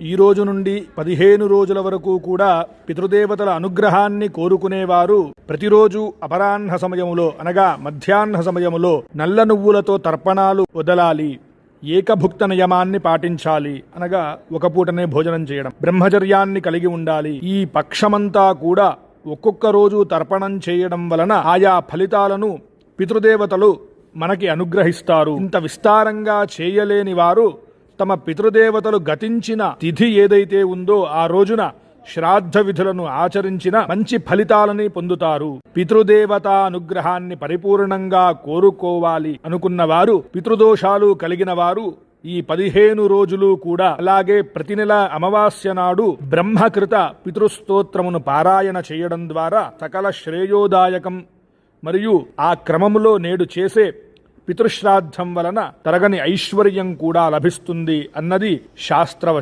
ఈ రోజు నుండి 15 రోజుల వరకు కూడా పితృదేవతల అనుగ్రహాన్ని కోరుకునేవారు ప్రతిరోజు అపరాహ్న సమయములో అనగా మధ్యాహ్న సమయములో నల్ల నువ్వులతో తర్పణాలు వదలాలి. ఏకభుక్త నియమాన్ని పాటించాలి అనగా ఒక పూటనే భోజనం చేయడం, బ్రహ్మచర్యాన్ని కలిగి ఉండాలి. ఈ పక్షమంతా కూడా ఒక్కొక్క రోజు తర్పణం చేయడం వలన ఆయా ఫలితాలను పితృదేవతలు మనకి అనుగ్రహిస్తారు. ఇంత విస్తారంగా చేయలేని వారు తమ పితృదేవతలు గతించిన తిథి ఏదైతే ఉందో ఆ రోజున శ్రాద్ధ విధులను ఆచరించిన మంచి ఫలితాలని పొందుతారు. పితృదేవతా అనుగ్రహాన్ని పరిపూర్ణంగా కోరుకోవాలి అనుకున్న వారు, పితృదోషాలు కలిగిన వారు ఈ 15 రోజులు కూడా అలాగే ప్రతి నెల అమావాస్య నాడు బ్రహ్మకృత పితృస్తోత్రమును పారాయణ చేయడం ద్వారా సకల శ్రేయోదాయకం మరియు ఆ క్రమములో నేడు చేసే పితృశ్రాద్ధం వలన తరగని ఐశ్వర్యం కూడా లభిస్తుంది అన్నది శాస్త్రవచనం.